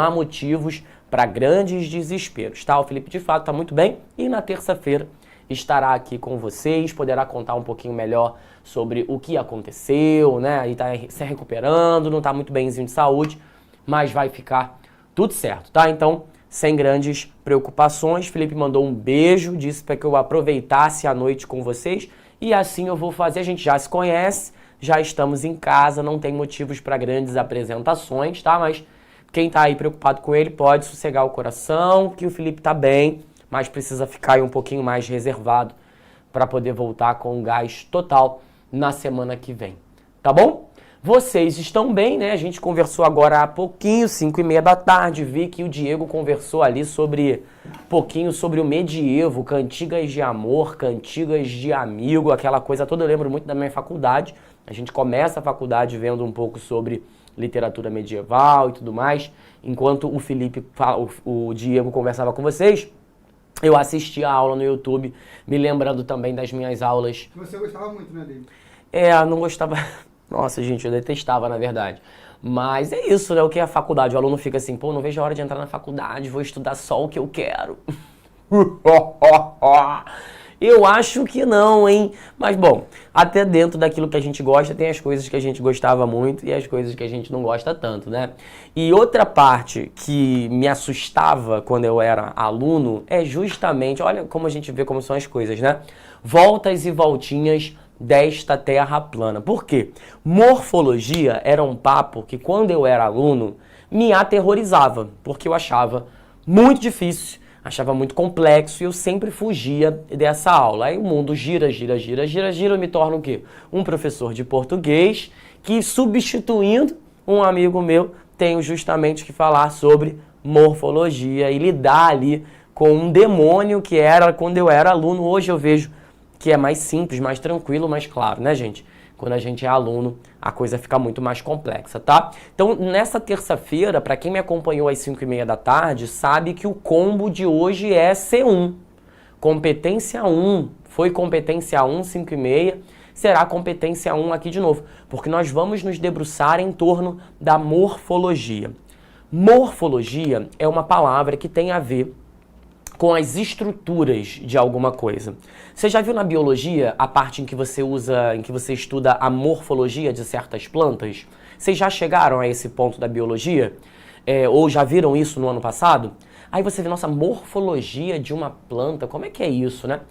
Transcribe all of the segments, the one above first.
há motivos para grandes desesperos, tá? O Felipe de fato está muito bem e na terça-feira estará aqui com vocês, poderá contar um pouquinho melhor sobre o que aconteceu, né? Ele tá se recuperando, não tá muito benzinho de saúde, mas vai ficar tudo certo, tá? Então, sem grandes preocupações, Felipe mandou um beijo, disse para que eu aproveitasse a noite com vocês e assim eu vou fazer. A gente já se conhece, já estamos em casa, não tem motivos para grandes apresentações, tá? Mas quem tá aí preocupado com ele pode sossegar o coração, que o Felipe tá bem, mas precisa ficar aí um pouquinho mais reservado para poder voltar com um gás total na semana que vem, tá bom? Vocês estão bem, né? A gente conversou agora há pouquinho, 5h30 da tarde, vi que o Diego conversou ali um pouquinho sobre o medievo, cantigas de amor, cantigas de amigo, aquela coisa toda. Eu lembro muito da minha faculdade, a gente começa a faculdade vendo um pouco sobre literatura medieval e tudo mais, enquanto o Felipe, o Diego conversava com vocês, eu assisti a aula no YouTube, me lembrando também das minhas aulas. Você gostava muito, né, dele? Não gostava. Nossa, gente, eu detestava, na verdade. Mas é isso, né? O que é a faculdade? O aluno fica assim, pô, não vejo a hora de entrar na faculdade, vou estudar só o que eu quero. Eu acho que não, hein? Mas, bom, até dentro daquilo que a gente gosta, tem as coisas que a gente gostava muito e as coisas que a gente não gosta tanto, né? E outra parte que me assustava quando eu era aluno é justamente, olha como a gente vê como são as coisas, né? Voltas e voltinhas desta terra plana. Por quê? Morfologia era um papo que, quando eu era aluno, me aterrorizava, porque eu achava muito difícil, achava muito complexo e eu sempre fugia dessa aula. Aí o mundo gira, eu me torno o quê? Um professor de português que, substituindo um amigo meu, tenho justamente que falar sobre morfologia e lidar ali com um demônio que era quando eu era aluno. Hoje eu vejo que é mais simples, mais tranquilo, mais claro, né, gente? Quando a gente é aluno, a coisa fica muito mais complexa, tá? Então, nessa terça-feira, para quem me acompanhou às 5h30 da tarde, sabe que o combo de hoje é C1. Competência 1. Foi competência 1, 5h30. Será competência 1 aqui de novo, porque nós vamos nos debruçar em torno da morfologia. Morfologia é uma palavra que tem a ver com as estruturas de alguma coisa. Você já viu na biologia a parte em que você estuda a morfologia de certas plantas? Vocês já chegaram a esse ponto da biologia? Ou já viram isso no ano passado? Aí você vê, nossa, morfologia de uma planta, como é que é isso, né?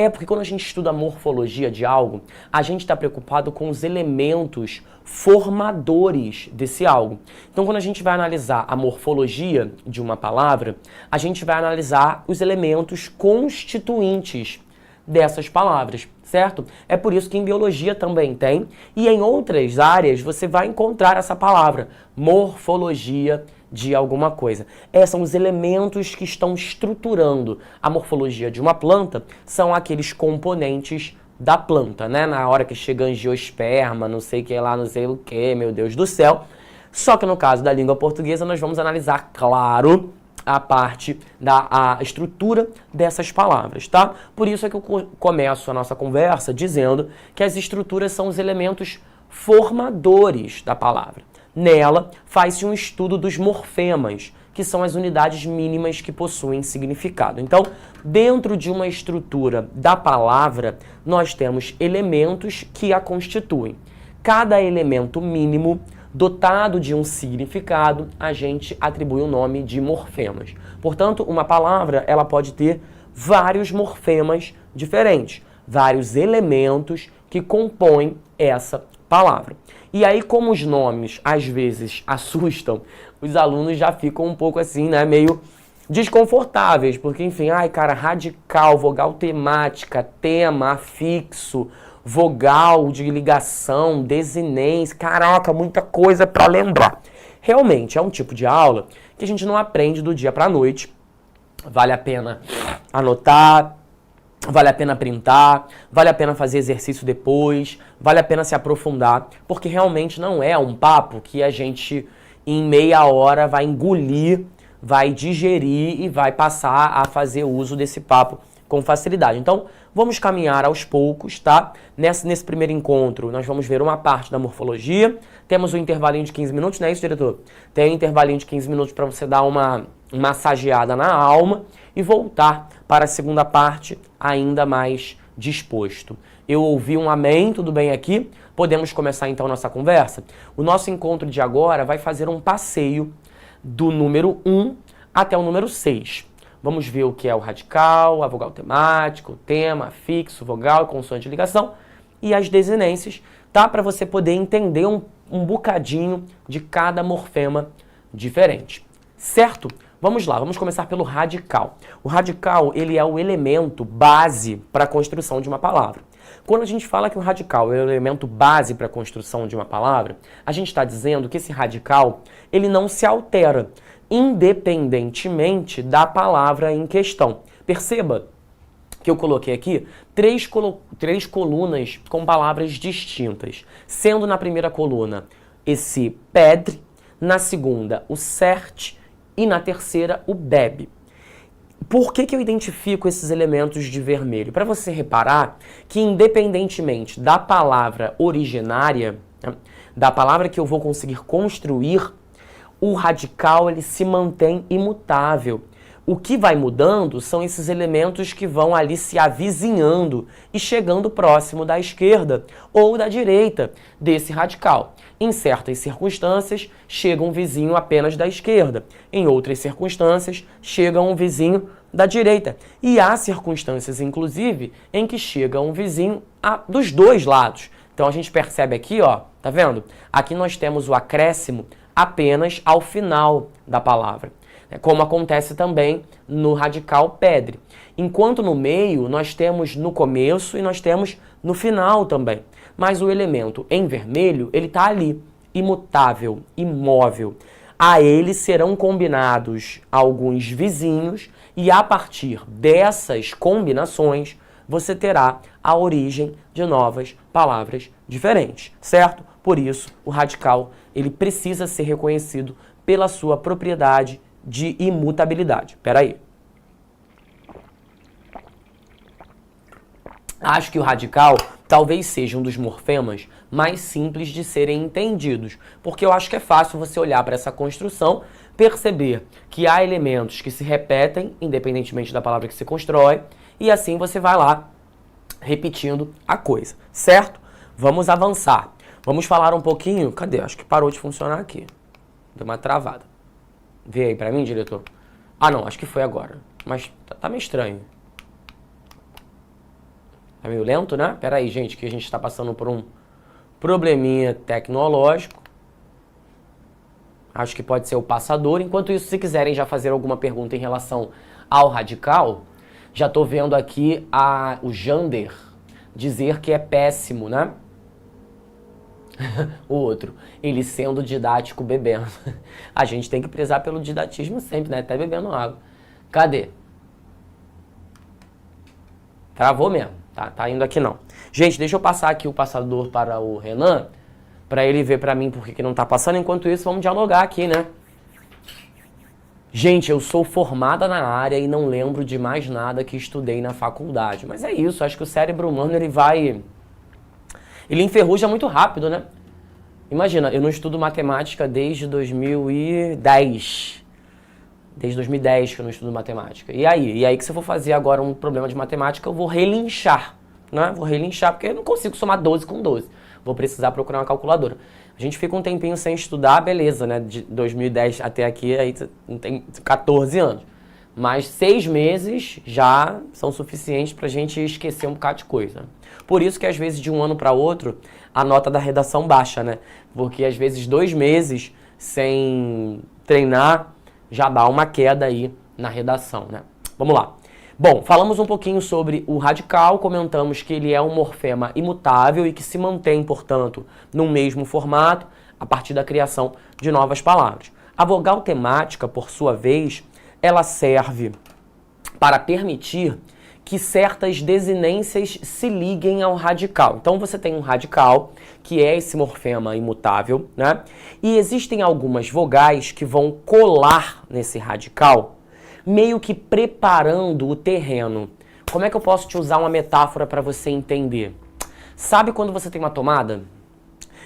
Porque quando a gente estuda a morfologia de algo, a gente está preocupado com os elementos formadores desse algo. Então, quando a gente vai analisar a morfologia de uma palavra, a gente vai analisar os elementos constituintes dessas palavras, certo? É por isso que em biologia também tem, e em outras áreas você vai encontrar essa palavra, morfologia de alguma coisa. São os elementos que estão estruturando a morfologia de uma planta, são aqueles componentes da planta, né? Na hora que chega angiosperma, não sei o que lá, não sei o que, meu Deus do céu. Só que no caso da língua portuguesa, nós vamos analisar, claro, a parte da estrutura dessas palavras, tá? Por isso é que eu começo a nossa conversa dizendo que as estruturas são os elementos formadores da palavra. Nela, faz-se um estudo dos morfemas, que são as unidades mínimas que possuem significado. Então, dentro de uma estrutura da palavra, nós temos elementos que a constituem. Cada elemento mínimo, dotado de um significado, a gente atribui o nome de morfemas. Portanto, uma palavra ela pode ter vários morfemas diferentes, vários elementos que compõem essa palavra. E aí, como os nomes às vezes assustam, os alunos já ficam um pouco assim, né, meio desconfortáveis, porque enfim, cara, radical, vogal temática, tema, afixo, vogal de ligação, desinência, caraca, muita coisa para lembrar. Realmente é um tipo de aula que a gente não aprende do dia para a noite. Vale a pena anotar, vale a pena printar, vale a pena fazer exercício depois, vale a pena se aprofundar, porque realmente não é um papo que a gente em meia hora vai engolir, vai digerir e vai passar a fazer uso desse papo com facilidade. Então, vamos caminhar aos poucos, tá? Nesse primeiro encontro, nós vamos ver uma parte da morfologia. Temos um intervalinho de 15 minutos, não é isso, diretor? Tem um intervalinho de 15 minutos para você dar uma massageada na alma e voltar para a segunda parte ainda mais disposto. Eu ouvi um amém, tudo bem aqui? Podemos começar então nossa conversa? O nosso encontro de agora vai fazer um passeio do número 1 até o número 6. Vamos ver o que é o radical, a vogal temática, o tema, fixo, vogal, consoante de ligação e as desinências, tá? Para você poder entender um bocadinho de cada morfema diferente, certo? Vamos lá, vamos começar pelo radical. O radical, ele é o elemento base para a construção de uma palavra. Quando a gente fala que o radical é o elemento base para a construção de uma palavra, a gente está dizendo que esse radical, ele não se altera, independentemente da palavra em questão. Perceba que eu coloquei aqui três colunas com palavras distintas, sendo na primeira coluna esse pedre, na segunda o cert e na terceira o bebe. Por que eu identifico esses elementos de vermelho? Para você reparar que independentemente da palavra originária, né, da palavra que eu vou conseguir construir, o radical ele se mantém imutável. O que vai mudando são esses elementos que vão ali se avizinhando e chegando próximo da esquerda ou da direita desse radical. Em certas circunstâncias, chega um vizinho apenas da esquerda. Em outras circunstâncias, chega um vizinho da direita. E há circunstâncias, inclusive, em que chega um vizinho dos dois lados. Então a gente percebe aqui, ó, tá vendo? Aqui nós temos o acréscimo apenas ao final da palavra, como acontece também no radical pedre. Enquanto no meio nós temos no começo e nós temos no final também. Mas o elemento em vermelho, ele está ali, imutável, imóvel. A ele serão combinados alguns vizinhos e a partir dessas combinações você terá a origem de novas palavras diferentes, certo? Por isso, o radical ele precisa ser reconhecido pela sua propriedade de imutabilidade. Espera aí. Acho que o radical talvez seja um dos morfemas mais simples de serem entendidos, porque eu acho que é fácil você olhar para essa construção, perceber que há elementos que se repetem, independentemente da palavra que se constrói, e assim você vai lá repetindo a coisa, certo? Vamos avançar. Vamos falar um pouquinho... Cadê? Acho que parou de funcionar aqui. Deu uma travada. Vê aí pra mim, diretor. Ah, não. Acho que foi agora. Mas tá meio estranho. Tá meio lento, né? Pera aí, gente, que a gente tá passando por um probleminha tecnológico. Acho que pode ser o passador. Enquanto isso, se quiserem já fazer alguma pergunta em relação ao radical, já tô vendo aqui o Jander dizer que é péssimo, né? O outro, ele sendo didático bebendo. A gente tem que prezar pelo didatismo sempre, né? Até bebendo água. Cadê? Travou mesmo. Tá indo aqui não. Gente, deixa eu passar aqui o passador para o Renan, para ele ver para mim por que não tá passando. Enquanto isso, vamos dialogar aqui, né? Gente, eu sou formada na área e não lembro de mais nada que estudei na faculdade. Mas é isso, acho que o cérebro humano, ele enferruja muito rápido, né? Imagina, eu não estudo matemática desde 2010. Desde 2010 que eu não estudo matemática. E aí que se eu for fazer agora um problema de matemática, eu vou relinchar, né? Vou relinchar porque eu não consigo somar 12 com 12. Vou precisar procurar uma calculadora. A gente fica um tempinho sem estudar, beleza, né? De 2010 até aqui, aí tem 14 anos. Mas 6 meses já são suficientes pra gente esquecer um bocado de coisa. Por isso que às vezes de um ano para outro, a nota da redação baixa, né? Porque às vezes 2 meses sem treinar já dá uma queda aí na redação, né? Vamos lá. Bom, falamos um pouquinho sobre o radical, comentamos que ele é um morfema imutável e que se mantém, portanto, no mesmo formato a partir da criação de novas palavras. A vogal temática, por sua vez, ela serve para permitir que certas desinências se liguem ao radical. Então você tem um radical, que é esse morfema imutável, né? E existem algumas vogais que vão colar nesse radical, meio que preparando o terreno. Como é que eu posso te usar uma metáfora para você entender? Sabe quando você tem uma tomada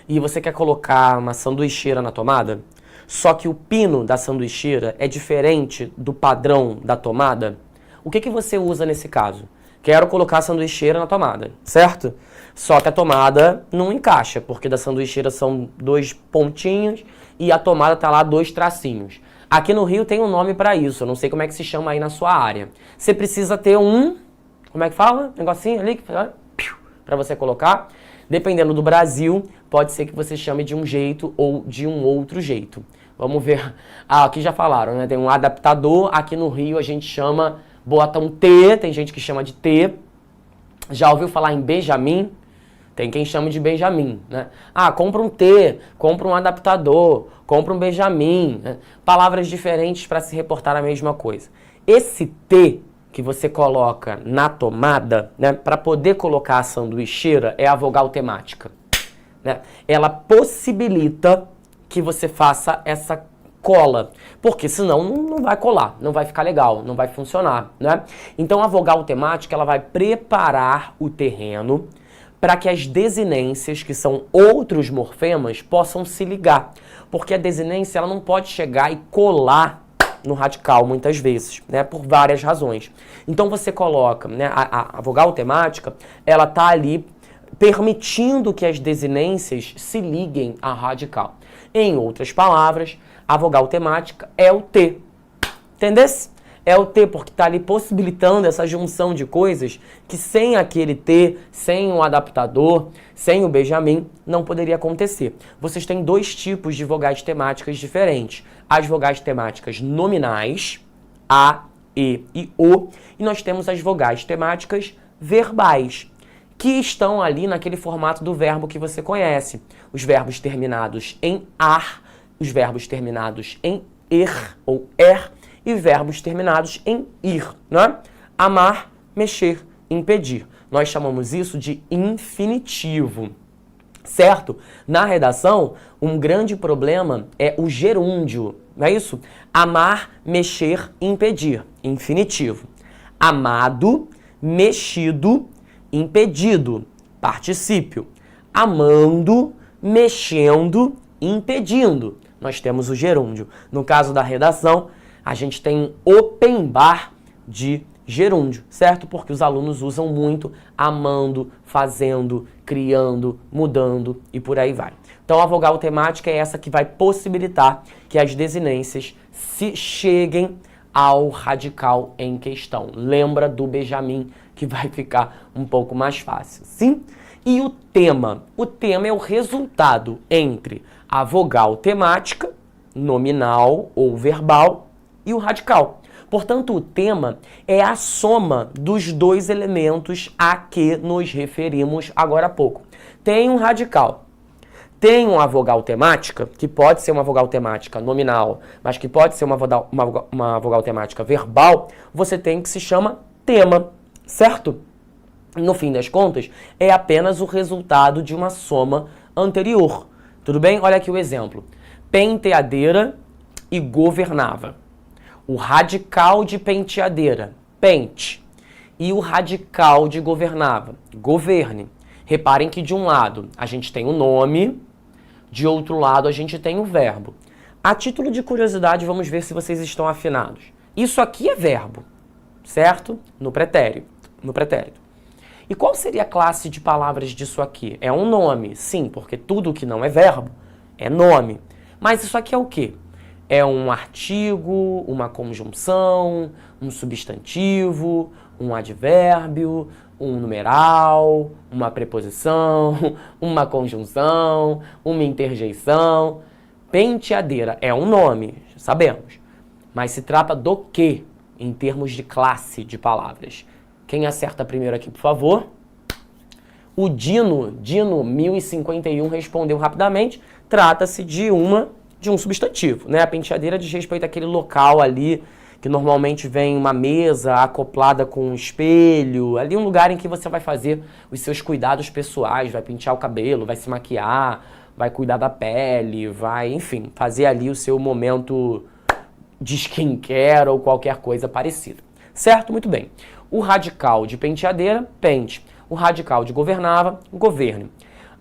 e você quer colocar uma sanduicheira na tomada, só que o pino da sanduicheira é diferente do padrão da tomada? O que você usa nesse caso? Quero colocar a sanduicheira na tomada, certo? Só que a tomada não encaixa, porque da sanduicheira são 2 pontinhos e a tomada tá lá 2 tracinhos. Aqui no Rio tem um nome para isso, eu não sei como é que se chama aí na sua área. Você precisa ter um, como é que fala? Negocinho ali, para você colocar. Dependendo do Brasil, pode ser que você chame de um jeito ou de um outro jeito. Vamos ver. Ah, aqui já falaram, né? Tem um adaptador, aqui no Rio a gente chama, bota um T, tem gente que chama de T. Já ouviu falar em Benjamin? Tem quem chama de Benjamin, né? Ah, compra um T, compra um adaptador, compra um Benjamin, né? Palavras diferentes para se reportar a mesma coisa. Esse T que você coloca na tomada, né, para poder colocar a sanduicheira, é a vogal temática, né? Ela possibilita que você faça essa cola, porque senão não vai colar, não vai ficar legal, não vai funcionar, né? Então a vogal temática, ela vai preparar o terreno para que as desinências, que são outros morfemas, possam se ligar. Porque a desinência, ela não pode chegar e colar no radical muitas vezes, né? Por várias razões. Então você coloca, né, a vogal temática, ela tá ali permitindo que as desinências se liguem à radical. Em outras palavras, a vogal temática é o T. Entendesse? É o T, porque está ali possibilitando essa junção de coisas que sem aquele T, sem um adaptador, sem o Benjamin, não poderia acontecer. Vocês têm 2 tipos de vogais temáticas diferentes. As vogais temáticas nominais, A, E e O, e nós temos as vogais temáticas verbais, que estão ali naquele formato do verbo que você conhece. Os verbos terminados em ar, os verbos terminados em er ou er, e verbos terminados em ir, né? Amar, mexer, impedir. Nós chamamos isso de infinitivo, certo? Na redação, um grande problema é o gerúndio, não é isso? Amar, mexer, impedir, infinitivo. Amado, mexido, impedido, particípio. Amando, mexendo, impedindo. Nós temos o gerúndio. No caso da redação, a gente tem um open bar de gerúndio, certo? Porque os alunos usam muito amando, fazendo, criando, mudando e por aí vai. Então a vogal temática é essa que vai possibilitar que as desinências se cheguem ao radical em questão. Lembra do Benjamin, que vai ficar um pouco mais fácil, sim? E o tema? O tema é o resultado entre a vogal temática, nominal ou verbal, e o radical. Portanto, o tema é a soma dos 2 elementos a que nos referimos agora há pouco. Tem um radical, tem uma vogal temática, que pode ser uma vogal temática nominal, mas que pode ser uma vogal temática verbal, você tem o que se chama tema, certo? No fim das contas, é apenas o resultado de uma soma anterior. Tudo bem? Olha aqui o exemplo. Penteadeira e governava. O radical de penteadeira, pente, e o radical de governava, governe. Reparem que de um lado a gente tem o nome, de outro lado a gente tem o verbo. A título de curiosidade, vamos ver se vocês estão afinados. Isso aqui é verbo, certo? No pretérito. E qual seria a classe de palavras disso aqui? É um nome, sim, porque tudo que não é verbo é nome. Mas isso aqui é o quê? É um artigo, uma conjunção, um substantivo, um advérbio, um numeral, uma preposição, uma conjunção, uma interjeição. Penteadeira é um nome, sabemos. Mas se trata do quê em termos de classe de palavras? Quem acerta primeiro aqui, por favor? O Dino 1051 respondeu rapidamente. Trata-se de um substantivo, né? A penteadeira diz respeito àquele local ali que normalmente vem uma mesa acoplada com um espelho, ali um lugar em que você vai fazer os seus cuidados pessoais, vai pentear o cabelo, vai se maquiar, vai cuidar da pele, vai, enfim, fazer ali o seu momento de skincare ou qualquer coisa parecida. Certo? Muito bem. O radical de penteadeira, pente. O radical de governava, governe.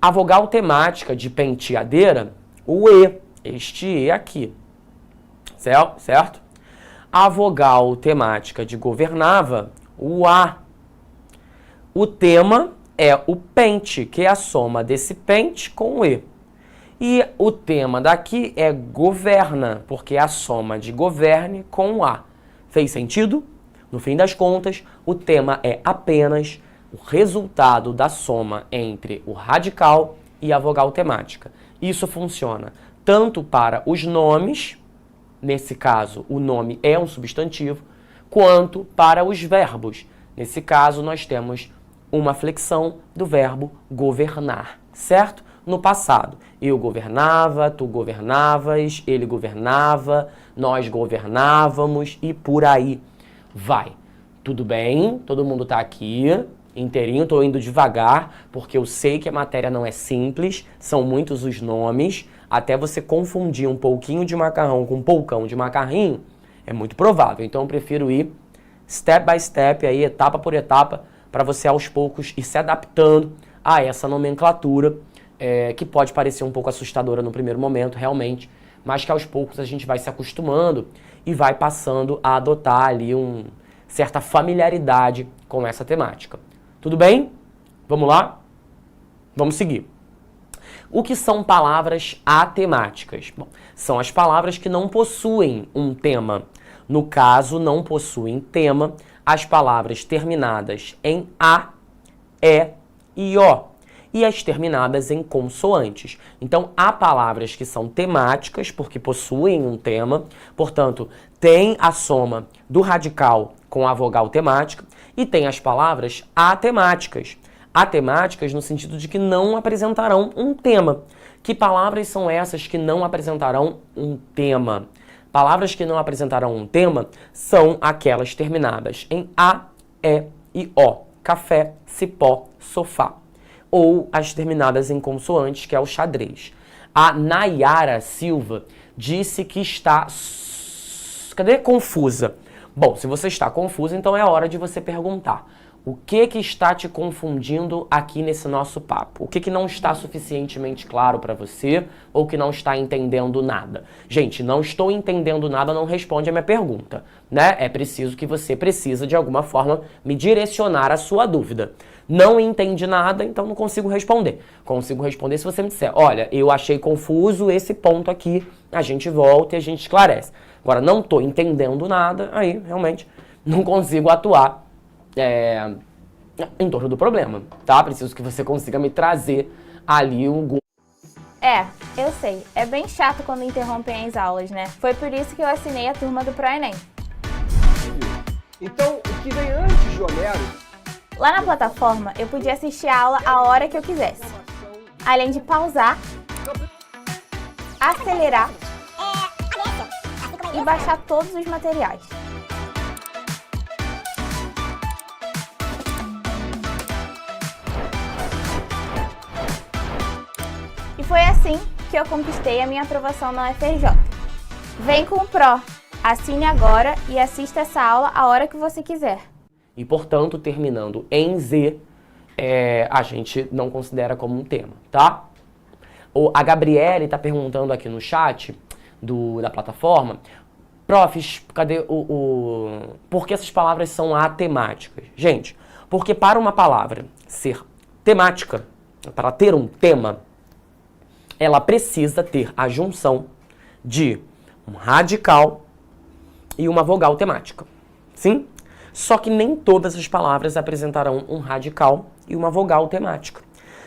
A vogal temática de penteadeira, o E, este E aqui, certo? A vogal temática de governava, o A. O tema é o pente, que é a soma desse pente com o E. E o tema daqui é governa, porque é a soma de governe com o A. Fez sentido? No fim das contas, o tema é apenas o resultado da soma entre o radical e a vogal temática. Isso funciona tanto para os nomes, nesse caso o nome é um substantivo, quanto para os verbos. Nesse caso nós temos uma flexão do verbo governar, certo? No passado, eu governava, tu governavas, ele governava, nós governávamos e por aí vai. Tudo bem? Todo mundo tá aqui, inteirinho, tô indo devagar, porque eu sei que a matéria não é simples, são muitos os nomes, até você confundir um pouquinho de macarrão com um poucão de macarrinho, é muito provável. Então eu prefiro ir step by step, aí, etapa por etapa, para você aos poucos ir se adaptando a essa nomenclatura, que pode parecer um pouco assustadora no primeiro momento, realmente, mas que aos poucos a gente vai se acostumando e vai passando a adotar ali certa familiaridade com essa temática. Tudo bem? Vamos lá? Vamos seguir. O que são palavras atemáticas? Bom, são as palavras que não possuem um tema. No caso, não possuem tema as palavras terminadas em A, E e O. E as terminadas em consoantes. Então, há palavras que são temáticas, porque possuem um tema, portanto, tem a soma do radical com a vogal temática, e tem as palavras atemáticas. Atemáticas no sentido de que não apresentarão um tema. Que palavras são essas que não apresentarão um tema? Palavras que não apresentarão um tema são aquelas terminadas em A, E e O. Café, cipó, sofá. Ou as terminadas em consoantes, que é o xadrez. A Nayara Silva disse que está... Cadê? Confusa. Bom, se você está confusa, então é hora de você perguntar. O que está te confundindo aqui nesse nosso papo? O que não está suficientemente claro para você ou que não está entendendo nada? Gente, não estou entendendo nada, não responde a minha pergunta, né? É preciso que você precisa, de alguma forma, me direcionar a sua dúvida. Não entendi nada, então não consigo responder. Consigo responder se você me disser, olha, eu achei confuso esse ponto aqui, a gente volta e a gente esclarece. Agora, não estou entendendo nada, aí realmente não consigo atuar em torno do problema, tá? Preciso que você consiga me trazer ali o... Eu sei. É bem chato quando interrompem as aulas, né? Foi por isso que eu assinei a turma do ProEnem. Então, o que vem antes de Homero? Lá na plataforma, eu podia assistir a aula a hora que eu quisesse. Além de pausar, acelerar e baixar todos os materiais. E foi assim que eu conquistei a minha aprovação na UFRJ. Vem com o Pro, assine agora e assista essa aula a hora que você quiser. E, portanto, terminando em Z, a gente não considera como um tema, tá? A Gabriele está perguntando aqui no chat da plataforma, profs, cadê por que essas palavras são atemáticas? Gente, porque para uma palavra ser temática, para ter um tema, ela precisa ter a junção de um radical e uma vogal temática. Sim? Só que nem todas as palavras apresentarão um radical e uma vogal temática.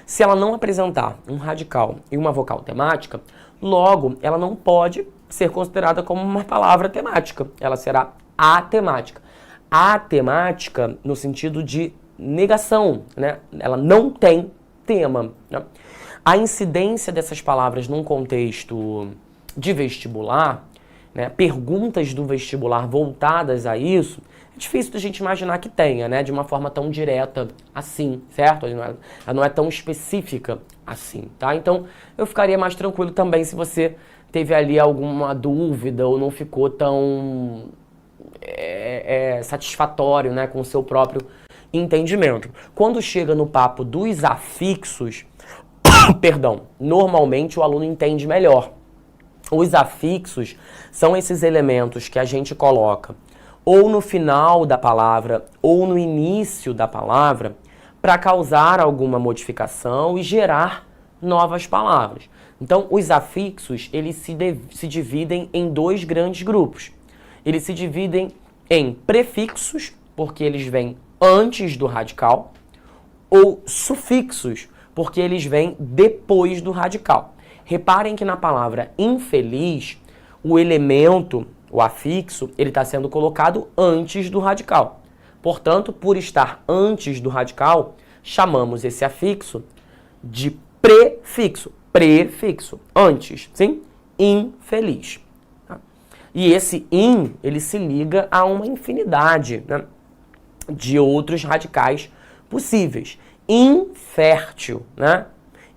Se ela não apresentar um radical e uma vogal temática, logo ela não pode ser considerada como uma palavra temática. Ela será atemática. Atemática no sentido de negação, né? Ela não tem tema, né? A incidência dessas palavras num contexto de vestibular, né, perguntas do vestibular voltadas a isso, é difícil da gente imaginar que tenha, né, de uma forma tão direta assim, certo? Ela não é tão específica assim, tá? Então, eu ficaria mais tranquilo também se você teve ali alguma dúvida ou não ficou tão satisfatório, né, com o seu próprio entendimento. Quando chega no papo dos afixos, perdão, normalmente o aluno entende melhor. Os afixos são esses elementos que a gente coloca ou no final da palavra ou no início da palavra para causar alguma modificação e gerar novas palavras. Então, os afixos, eles se dividem em dois grandes grupos. Eles se dividem em prefixos, porque eles vêm antes do radical, ou sufixos, porque eles vêm depois do radical. Reparem que na palavra infeliz, o elemento, o afixo, ele está sendo colocado antes do radical. Portanto, por estar antes do radical, chamamos esse afixo de prefixo. Prefixo, antes, sim? Infeliz. Tá? E esse in, ele se liga a uma infinidade, né, de outros radicais possíveis. Infértil, né?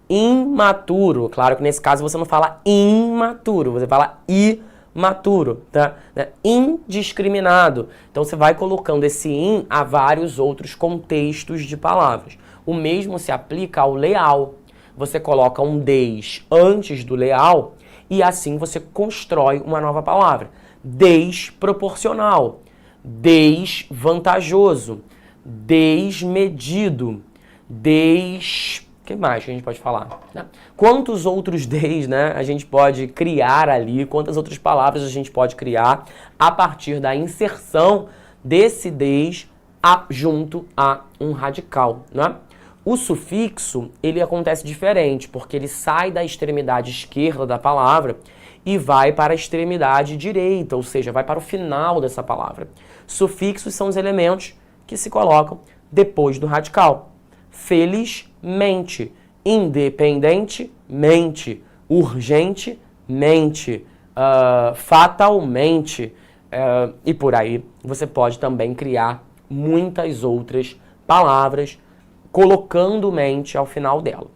Imaturo. Claro que nesse caso você não fala imaturo, você fala imaturo, tá? Indiscriminado. Então você vai colocando esse in a vários outros contextos de palavras. O mesmo se aplica ao leal. Você coloca um des antes do leal e assim você constrói uma nova palavra. Desproporcional, desvantajoso, desmedido, o que mais que a gente pode falar? Né? Quantos outros des, né, a gente pode criar ali, quantas outras palavras a gente pode criar a partir da inserção desse des junto a um radical, né? O sufixo, ele acontece diferente, porque ele sai da extremidade esquerda da palavra e vai para a extremidade direita, ou seja, vai para o final dessa palavra. Sufixos são os elementos que se colocam depois do radical. Felizmente, independentemente, urgentemente, fatalmente, e por aí você pode também criar muitas outras palavras colocando mente ao final dela.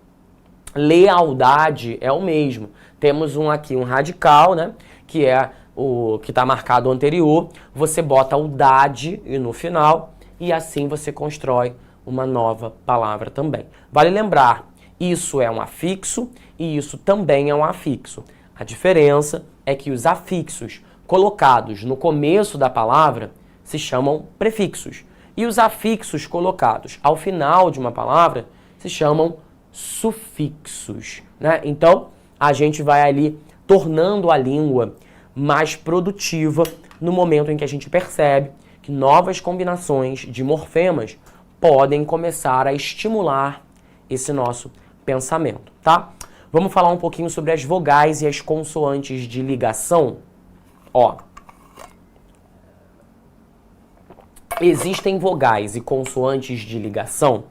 Lealdade é o mesmo. Temos aqui um radical, né, que é o que está marcado anterior. Você bota o dade no final e assim você constrói uma nova palavra também. Vale lembrar, isso é um afixo e isso também é um afixo. A diferença é que os afixos colocados no começo da palavra se chamam prefixos. E os afixos colocados ao final de uma palavra se chamam sufixos, né? Então, a gente vai ali tornando a língua mais produtiva no momento em que a gente percebe que novas combinações de morfemas podem começar a estimular esse nosso pensamento, tá? Vamos falar um pouquinho sobre as vogais e as consoantes de ligação. Ó, existem vogais e consoantes de ligação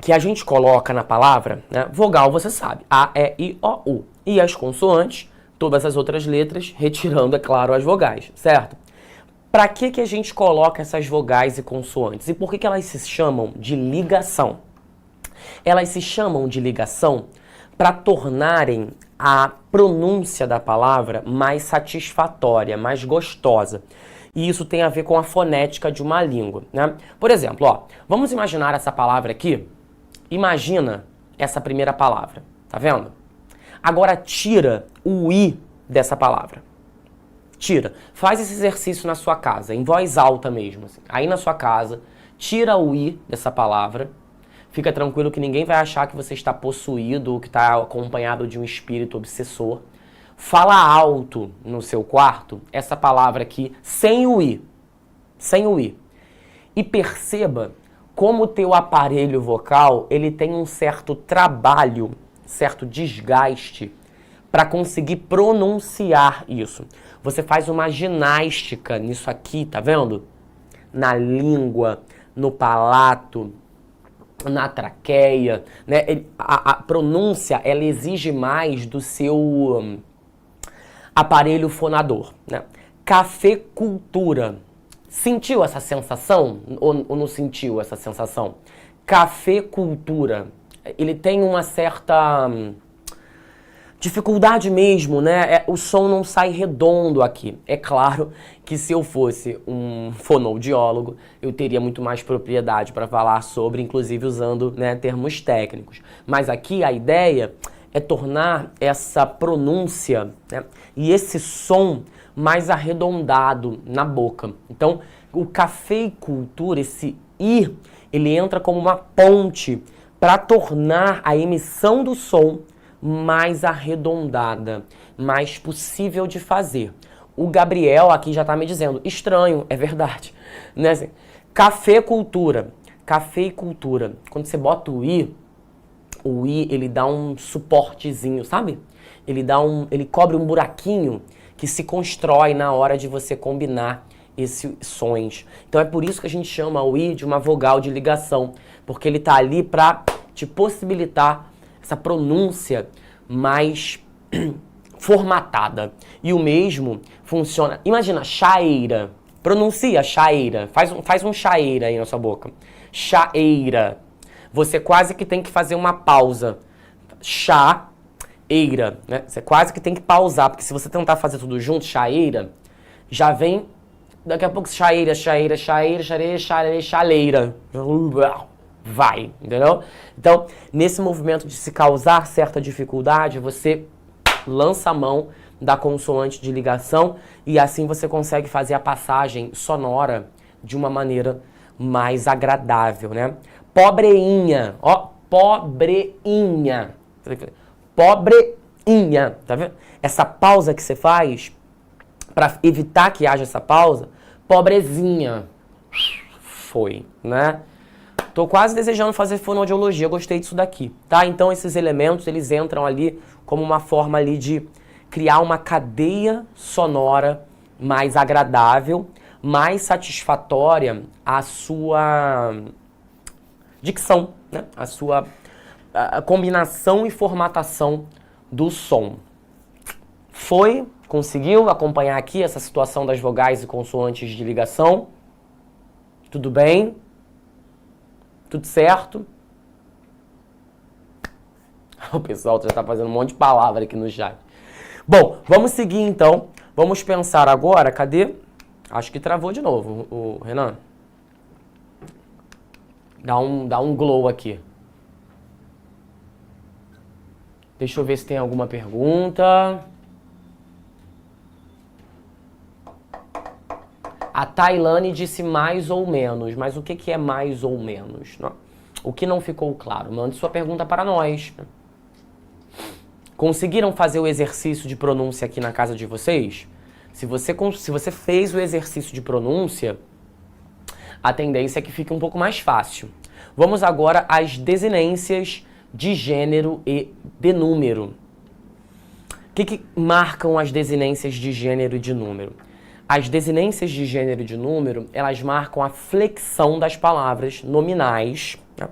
que a gente coloca na palavra, né? Vogal você sabe, A, E, I, O, U. E as consoantes, todas as outras letras, retirando, é claro, as vogais, certo? Para que a gente coloca essas vogais e consoantes? E por que elas se chamam de ligação? Elas se chamam de ligação para tornarem a pronúncia da palavra mais satisfatória, mais gostosa. E isso tem a ver com a fonética de uma língua, né? Por exemplo, ó, vamos imaginar essa palavra aqui. Imagina essa primeira palavra, tá vendo? Agora tira o i dessa palavra. Tira. Faz esse exercício na sua casa, em voz alta mesmo. Assim. Aí na sua casa, tira o i dessa palavra. Fica tranquilo que ninguém vai achar que você está possuído ou que está acompanhado de um espírito obsessor. Fala alto no seu quarto essa palavra aqui, sem o i. Sem o i. E perceba como o teu aparelho vocal, ele tem um certo trabalho, certo desgaste para conseguir pronunciar isso. Você faz uma ginástica nisso aqui, tá vendo? Na língua, no palato, na traqueia, né? A pronúncia, ela exige mais do seu aparelho fonador, né? Cafecultura. Sentiu essa sensação ou não sentiu essa sensação? Cafecultura. Ele tem uma certa Dificuldade mesmo, né? O som não sai redondo aqui. É claro que se eu fosse um fonoaudiólogo, eu teria muito mais propriedade para falar sobre, inclusive usando, né, termos técnicos. Mas aqui a ideia é tornar essa pronúncia, né, e esse som mais arredondado na boca. Então, o cafeicultura, esse I, ele entra como uma ponte para tornar a emissão do som mais arredondada, mais possível de fazer. O Gabriel aqui já está me dizendo, estranho, é verdade. Né? Assim, cafeicultura. Quando você bota o I ele dá um suportezinho, sabe? Ele cobre um buraquinho que se constrói na hora de você combinar esses sons. Então é por isso que a gente chama o I de uma vogal de ligação, porque ele está ali para te possibilitar essa pronúncia mais formatada. E o mesmo funciona. Imagina, chaeira. Pronuncia chaeira. Faz um chaeira aí na sua boca. Chaeira. Você quase que tem que fazer uma pausa. Chaeira, né? Você quase que tem que pausar, porque se você tentar fazer tudo junto, chaeira, já vem. Daqui a pouco chaleira. Vai, entendeu? Então, nesse movimento de se causar certa dificuldade, você lança a mão da consoante de ligação e assim você consegue fazer a passagem sonora de uma maneira mais agradável, né? Pobreinha, ó, pobreinha. Pobreinha, tá vendo? Essa pausa que você faz, para evitar que haja essa pausa, pobrezinha. Foi, né? Tô quase desejando fazer fonoaudiologia, gostei disso daqui, tá? Então esses elementos, eles entram ali como uma forma ali de criar uma cadeia sonora mais agradável, mais satisfatória à sua dicção, né? A sua combinação e formatação do som. Foi? Conseguiu acompanhar aqui essa situação das vogais e consoantes de ligação? Tudo bem? Tudo certo? O pessoal já está fazendo um monte de palavra aqui no chat. Bom, vamos seguir então. Vamos pensar agora, cadê? Acho que travou de novo o Renan. Dá um glow aqui. Deixa eu ver se tem alguma pergunta. A Tailane disse mais ou menos, mas o que é mais ou menos? Não? O que não ficou claro? Mande sua pergunta para nós. Conseguiram fazer o exercício de pronúncia aqui na casa de vocês? Se você fez o exercício de pronúncia, a tendência é que fique um pouco mais fácil. Vamos agora às desinências de gênero e de número. O que marcam as desinências de gênero e de número? As desinências de gênero e de número, elas marcam a flexão das palavras nominais, né,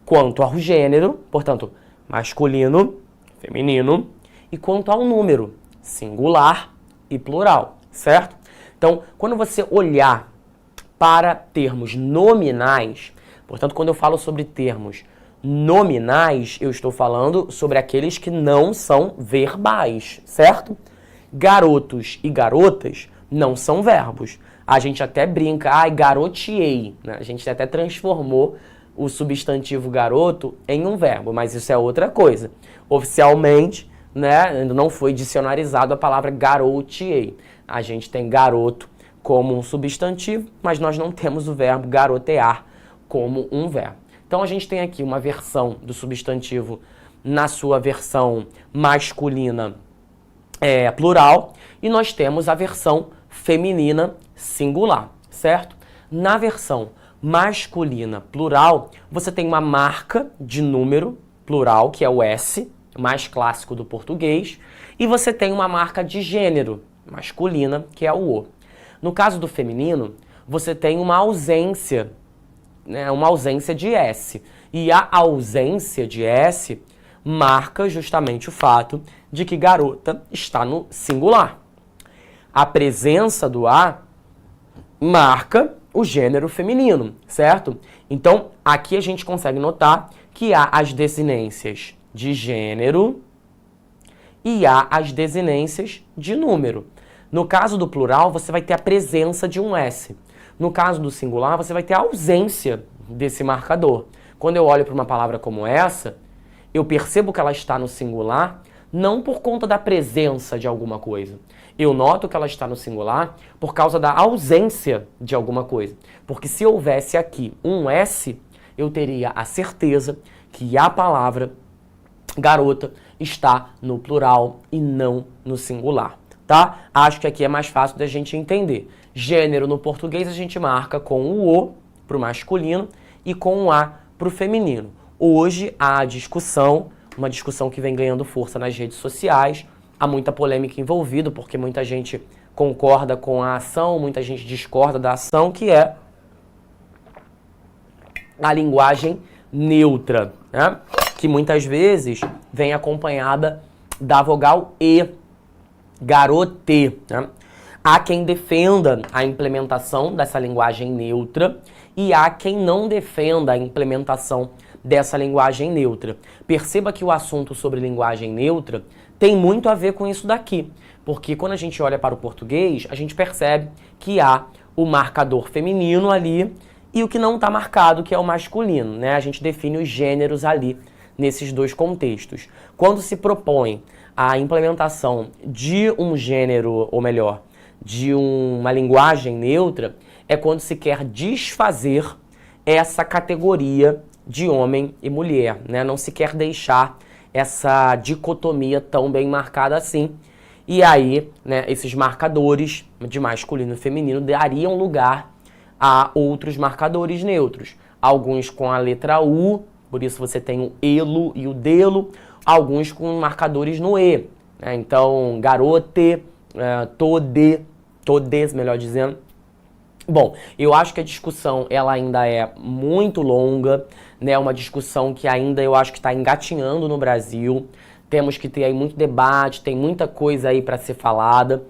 quanto ao gênero, portanto, masculino, feminino, e quanto ao número, singular e plural, certo? Então, quando você olhar para termos nominais, portanto, quando eu falo sobre termos nominais, eu estou falando sobre aqueles que não são verbais, certo? Garotos e garotas não são verbos. A gente até brinca, garoteei, né? A gente até transformou o substantivo garoto em um verbo, mas isso é outra coisa. Oficialmente, né, ainda não foi dicionarizado a palavra garoteei. A gente tem garoto como um substantivo, mas nós não temos o verbo garotear como um verbo. Então a gente tem aqui uma versão do substantivo na sua versão masculina plural, e nós temos a versão feminina singular, certo? Na versão masculina plural, você tem uma marca de número plural, que é o S, mais clássico do português, e você tem uma marca de gênero masculina, que é o O. No caso do feminino, você tem uma ausência, né, uma ausência de S. E a ausência de S marca justamente o fato de que garota está no singular. A presença do A marca o gênero feminino, certo? Então, aqui a gente consegue notar que há as desinências de gênero e há as desinências de número. No caso do plural, você vai ter a presença de um S. No caso do singular, você vai ter a ausência desse marcador. Quando eu olho para uma palavra como essa, eu percebo que ela está no singular, não por conta da presença de alguma coisa. Eu noto que ela está no singular por causa da ausência de alguma coisa. Porque se houvesse aqui um S, eu teria a certeza que a palavra garota está no plural e não no singular, tá? Acho que aqui é mais fácil da gente entender. Gênero no português a gente marca com o O para o masculino e com o A para o feminino. Hoje há discussão, uma discussão que vem ganhando força nas redes sociais, há muita polêmica envolvida, porque muita gente concorda com a ação, muita gente discorda da ação, que é a linguagem neutra, né? Que muitas vezes vem acompanhada da vogal E, garote, né? Há quem defenda a implementação dessa linguagem neutra e há quem não defenda a implementação dessa linguagem neutra. Perceba que o assunto sobre linguagem neutra tem muito a ver com isso daqui, porque quando a gente olha para o português, a gente percebe que há o marcador feminino ali e o que não está marcado, que é o masculino, né? A gente define os gêneros ali nesses dois contextos. Quando se propõe a implementação de um gênero, ou melhor, de uma linguagem neutra, é quando se quer desfazer essa categoria de homem e mulher, né? Não se quer deixar essa dicotomia tão bem marcada assim. E aí, né, esses marcadores de masculino e feminino dariam lugar a outros marcadores neutros. Alguns com a letra U, por isso você tem o elo e o delo, alguns com marcadores no E, né? Então, garote, todes, melhor dizendo. Bom, eu acho que a discussão ela ainda é muito longa, né? Uma discussão que ainda eu acho que está engatinhando no Brasil. Temos que ter aí muito debate, tem muita coisa aí para ser falada.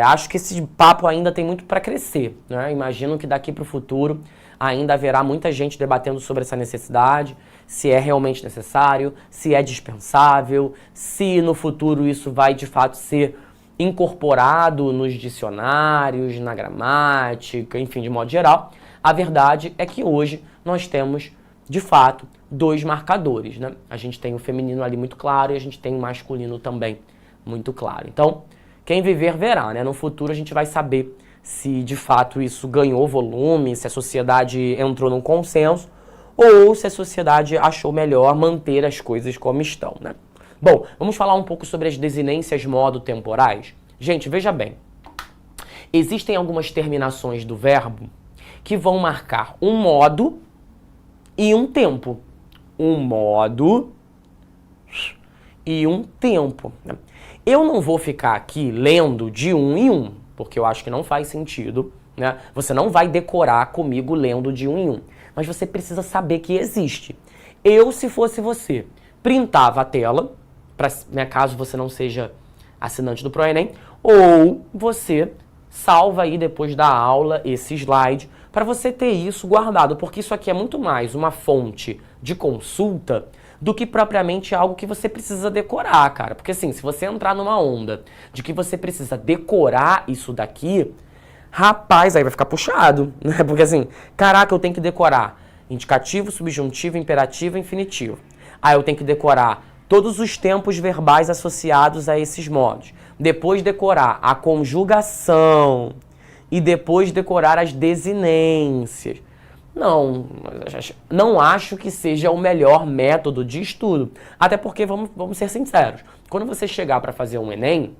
Acho que esse papo ainda tem muito para crescer, né? Imagino que daqui para o futuro ainda haverá muita gente debatendo sobre essa necessidade, se é realmente necessário, se é dispensável, se no futuro isso vai de fato ser incorporado nos dicionários, na gramática, enfim, de modo geral. A verdade é que hoje nós temos, de fato, dois marcadores, né? A gente tem o feminino ali muito claro e a gente tem o masculino também muito claro. Então, quem viver verá, né? No futuro a gente vai saber se de fato isso ganhou volume, se a sociedade entrou num consenso ou se a sociedade achou melhor manter as coisas como estão, né? Bom, vamos falar um pouco sobre as desinências modo-temporais. Gente, veja bem. Existem algumas terminações do verbo que vão marcar um modo e um tempo. Um modo e um tempo, né? Eu não vou ficar aqui lendo de um em um, porque eu acho que não faz sentido, né? Você não vai decorar comigo lendo de um em um. Mas você precisa saber que existe. Eu, se fosse você, printava a tela, né, caso você não seja assinante do ProEnem, ou você salva aí depois da aula esse slide para você ter isso guardado, porque isso aqui é muito mais uma fonte de consulta do que propriamente algo que você precisa decorar, cara. Porque assim, se você entrar numa onda de que você precisa decorar isso daqui, rapaz, aí vai ficar puxado, né? Porque assim, caraca, eu tenho que decorar indicativo, subjuntivo, imperativo, infinitivo. Aí eu tenho que decorar todos os tempos verbais associados a esses modos. Depois decorar a conjugação e depois decorar as desinências. Não acho que seja o melhor método de estudo. Até porque, vamos ser sinceros, quando você chegar para fazer um Enem,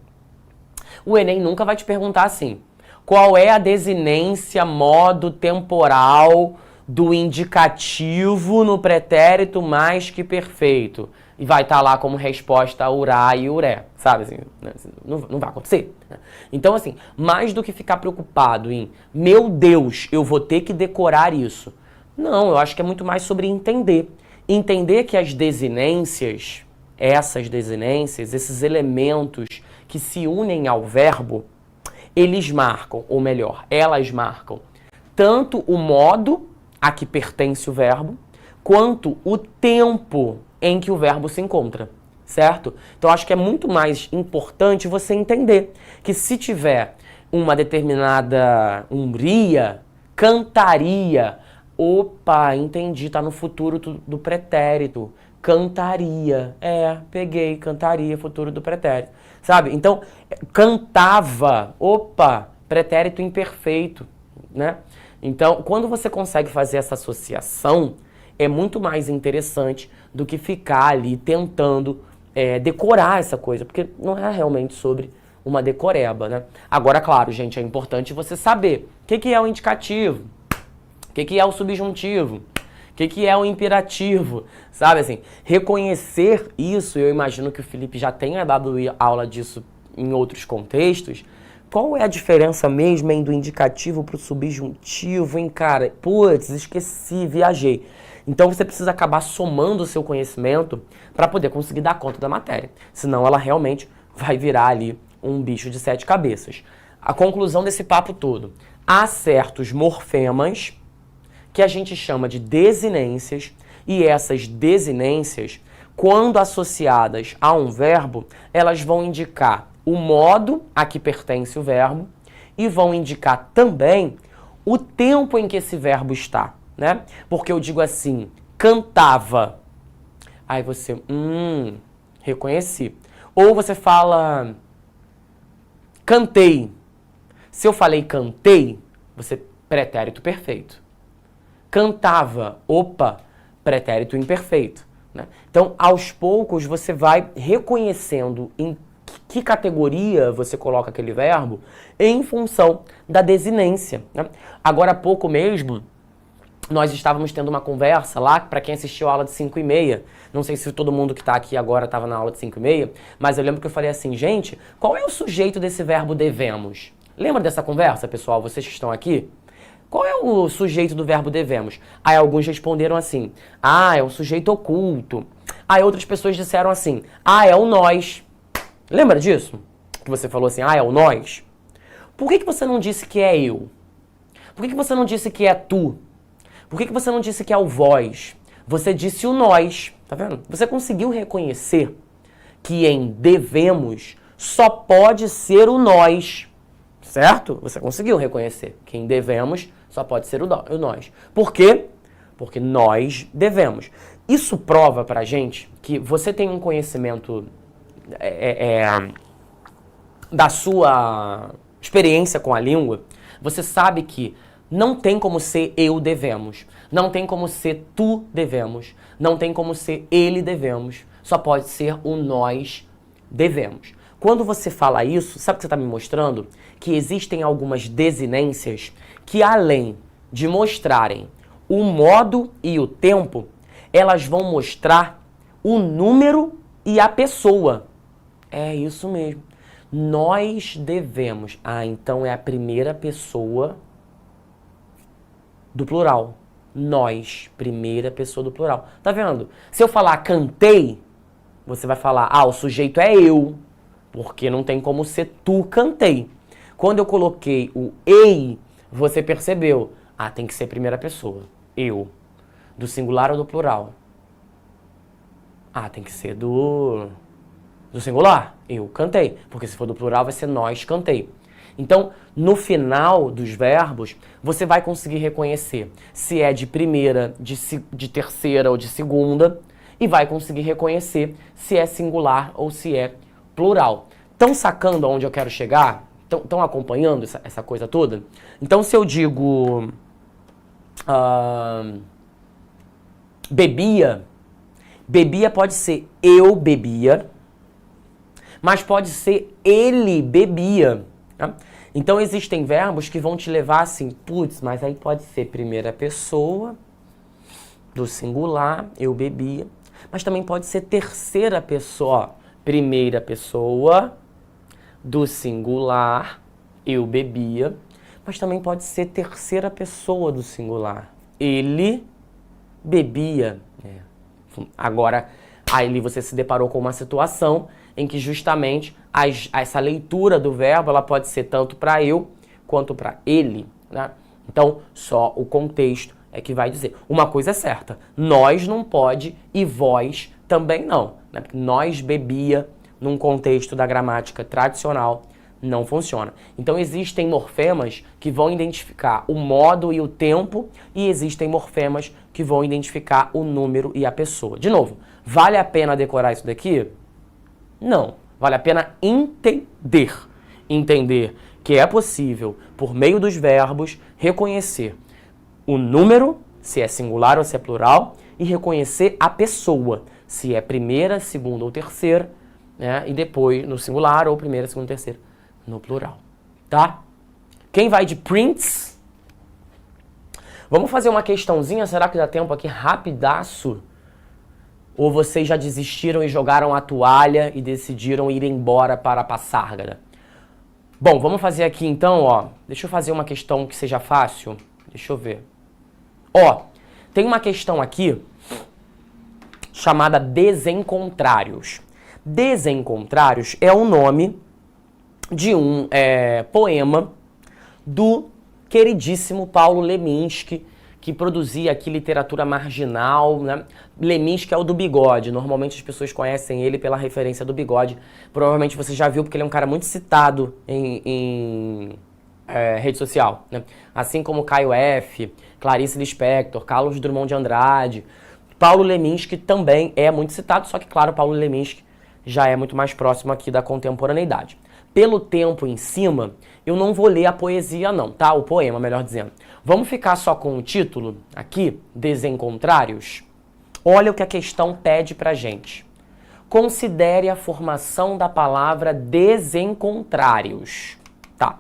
o Enem nunca vai te perguntar assim: qual é a desinência modo temporal do indicativo no pretérito mais que perfeito? E vai estar lá como resposta urá e uré, sabe? Assim, não vai acontecer, né? Então, assim, mais do que ficar preocupado em, meu Deus, eu vou ter que decorar isso. Não, eu acho que é muito mais sobre entender. Entender que as desinências, essas desinências, esses elementos que se unem ao verbo, eles marcam, ou melhor, elas marcam tanto o modo a que pertence o verbo, quanto o tempo em que o verbo se encontra. certo? Então acho que é muito mais importante você entender que se tiver uma determinada umbria, cantaria, opa, entendi, tá no futuro do pretérito, cantaria, peguei, cantaria, futuro do pretérito, sabe? Então, cantava, opa, pretérito imperfeito, né? Então, quando você consegue fazer essa associação, é muito mais interessante do que ficar ali tentando decorar essa coisa, porque não é realmente sobre uma decoreba, né? Agora, claro, gente, é importante você saber o que é o indicativo, o que é o subjuntivo, o que é o imperativo, sabe assim? Reconhecer isso, eu imagino que o Felipe já tenha dado aula disso em outros contextos. Qual é a diferença mesmo, hein, do indicativo pro subjuntivo, hein, cara? Putz, esqueci, viajei. Então você precisa acabar somando o seu conhecimento para poder conseguir dar conta da matéria. Senão ela realmente vai virar ali um bicho de 7 cabeças. A conclusão desse papo todo. Há certos morfemas que a gente chama de desinências, e essas desinências, quando associadas a um verbo, elas vão indicar o modo a que pertence o verbo e vão indicar também o tempo em que esse verbo está, né? Porque eu digo assim, cantava. Aí você, reconheci. Ou você fala, cantei. Se eu falei cantei, você, pretérito perfeito. Cantava, opa, pretérito imperfeito, né? Então, aos poucos, você vai reconhecendo em que categoria você coloca aquele verbo em função da desinência, né? Agora há pouco mesmo, nós estávamos tendo uma conversa lá, para quem assistiu a aula de 5h30, não sei se todo mundo que está aqui agora estava na aula de 5h30, mas eu lembro que eu falei assim, gente, qual é o sujeito desse verbo devemos? Lembra dessa conversa, pessoal, vocês que estão aqui? Qual é o sujeito do verbo devemos? Aí alguns responderam assim, é o sujeito oculto. Aí outras pessoas disseram assim, é o nós. Lembra disso? Que você falou assim, é o nós? Por que você não disse que é eu? Por que você não disse que é tu? Por que você não disse que é o vós? Você disse o nós, tá vendo? Você conseguiu reconhecer que em devemos só pode ser o nós, certo? Você conseguiu reconhecer que em devemos só pode ser o nós. Por quê? Porque nós devemos. Isso prova pra gente que você tem um conhecimento da sua experiência com a língua. Você sabe que não tem como ser eu devemos, não tem como ser tu devemos, não tem como ser ele devemos, só pode ser o nós devemos. Quando você fala isso, sabe o que você está me mostrando? Que existem algumas desinências que, além de mostrarem o modo e o tempo, elas vão mostrar o número e a pessoa. É isso mesmo. Nós devemos. Então é a primeira pessoa do plural. Nós, primeira pessoa do plural. Tá vendo? Se eu falar cantei, você vai falar, o sujeito é eu. Porque não tem como ser tu cantei. Quando eu coloquei o ei, você percebeu. Tem que ser primeira pessoa. Eu. Do singular ou do plural? Tem que ser do singular. Eu cantei. Porque se for do plural vai ser nós cantei. Então, no final dos verbos, você vai conseguir reconhecer se é de primeira, de terceira ou de segunda. E vai conseguir reconhecer se é singular ou se é plural. Estão sacando aonde eu quero chegar? Estão acompanhando essa coisa toda? Então, se eu digo bebia, bebia pode ser eu bebia, mas pode ser ele bebia. Tá? Então, existem verbos que vão te levar assim, mas aí pode ser primeira pessoa, do singular, eu bebia, mas também pode ser terceira pessoa, primeira pessoa, do singular, eu bebia, mas também pode ser terceira pessoa do singular, ele bebia. Agora, aí você se deparou com uma situação em que justamente essa leitura do verbo ela pode ser tanto para eu quanto para ele, né? Então, só o contexto é que vai dizer. Uma coisa é certa, nós não pode e vós Também não, né? Porque nós bebia, num contexto da gramática tradicional, não funciona. Então existem morfemas que vão identificar o modo e o tempo, e existem morfemas que vão identificar o número e a pessoa. De novo, vale a pena decorar isso daqui? Não. Vale a pena entender. Entender que é possível, por meio dos verbos, reconhecer o número, se é singular ou se é plural, e reconhecer a pessoa, se é primeira, segunda ou terceira, né? E depois no singular ou primeira, segunda, terceira no plural, tá? Quem vai de prints? Vamos fazer uma questãozinha, será que dá tempo aqui rapidaço? Ou vocês já desistiram e jogaram a toalha e decidiram ir embora para a Passárgada? Bom, vamos fazer aqui então, ó. Deixa eu fazer uma questão que seja fácil. Deixa eu ver. Ó, tem uma questão aqui chamada desencontrários. Desencontrários é o nome de um poema do queridíssimo Paulo Leminski, que produzia aqui literatura marginal, né? Leminski é o do bigode, normalmente as pessoas conhecem ele pela referência do bigode, provavelmente você já viu porque ele é um cara muito citado em rede social, né? Assim como Caio F., Clarice Lispector, Carlos Drummond de Andrade, Paulo Leminski também é muito citado, só que claro, Paulo Leminski já é muito mais próximo aqui da contemporaneidade. Pelo tempo em cima, eu não vou ler a poesia não, tá? O poema, melhor dizendo. Vamos ficar só com o título aqui, Desencontrários? Olha o que a questão pede pra gente. Considere a formação da palavra desencontrários. Tá.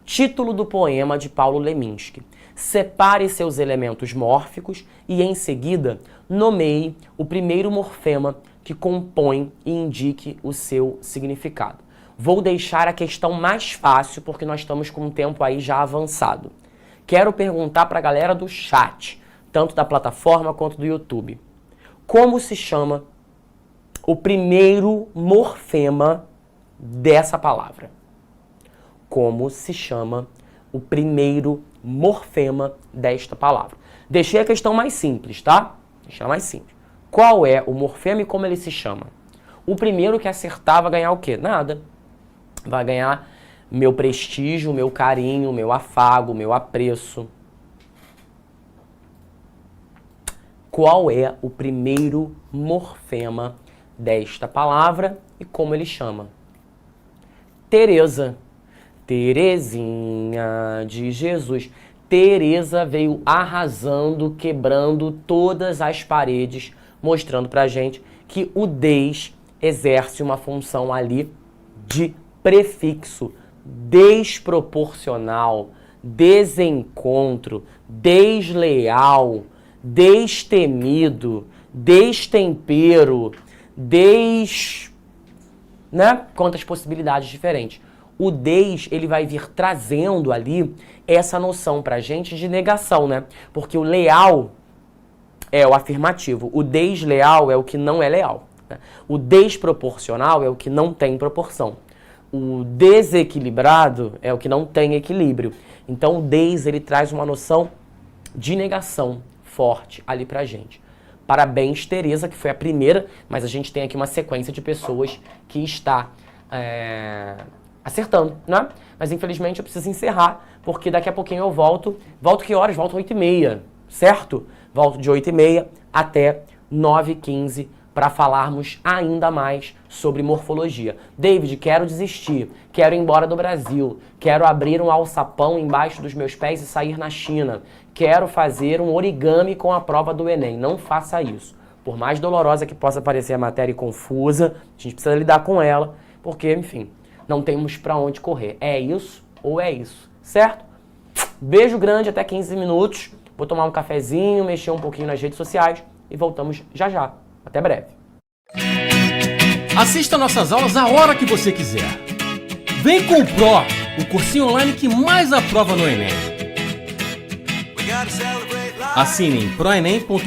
Título do poema de Paulo Leminski. Separe seus elementos mórficos e, em seguida, nomeie o primeiro morfema que compõe e indique o seu significado. Vou deixar a questão mais fácil, porque nós estamos com um tempo aí já avançado. Quero perguntar para a galera do chat, tanto da plataforma quanto do YouTube. Como se chama o primeiro morfema dessa palavra? Como se chama o primeiro morfema desta palavra? Deixei a questão mais simples, tá? Deixei mais simples. Qual é o morfema e como ele se chama? O primeiro que acertar vai ganhar o quê? Nada. Vai ganhar meu prestígio, meu carinho, meu afago, meu apreço. Qual é o primeiro morfema desta palavra e como ele chama? Teresa. Terezinha de Jesus. Teresa veio arrasando, quebrando todas as paredes, mostrando pra gente que o des exerce uma função ali de prefixo desproporcional, desencontro, desleal, destemido, destempero, né? Quantas possibilidades diferentes. O des, ele vai vir trazendo ali essa noção pra gente de negação, né? Porque o leal é o afirmativo, o desleal é o que não é leal, né? O desproporcional é o que não tem proporção. O desequilibrado é o que não tem equilíbrio. Então o des, ele traz uma noção de negação forte ali pra gente. Parabéns, Teresa, que foi a primeira, mas a gente tem aqui uma sequência de pessoas que está acertando, né? Mas infelizmente eu preciso encerrar, porque daqui a pouquinho eu volto. Volto que horas? Volto 8h30, certo? Volto de 8h30 até 9h15 para falarmos ainda mais sobre morfologia. David, quero desistir, quero ir embora do Brasil, quero abrir um alçapão embaixo dos meus pés e sair na China, quero fazer um origami com a prova do Enem. Não faça isso. Por mais dolorosa que possa parecer a matéria e confusa, a gente precisa lidar com ela, porque, enfim, não temos para onde correr. É isso ou é isso, certo? Beijo grande, até 15 minutos. Vou tomar um cafezinho, mexer um pouquinho nas redes sociais e voltamos já já. Até breve. Assista nossas aulas a hora que você quiser. Vem com o Pro, o cursinho online que mais aprova no Enem. Assine em proenem.com.br.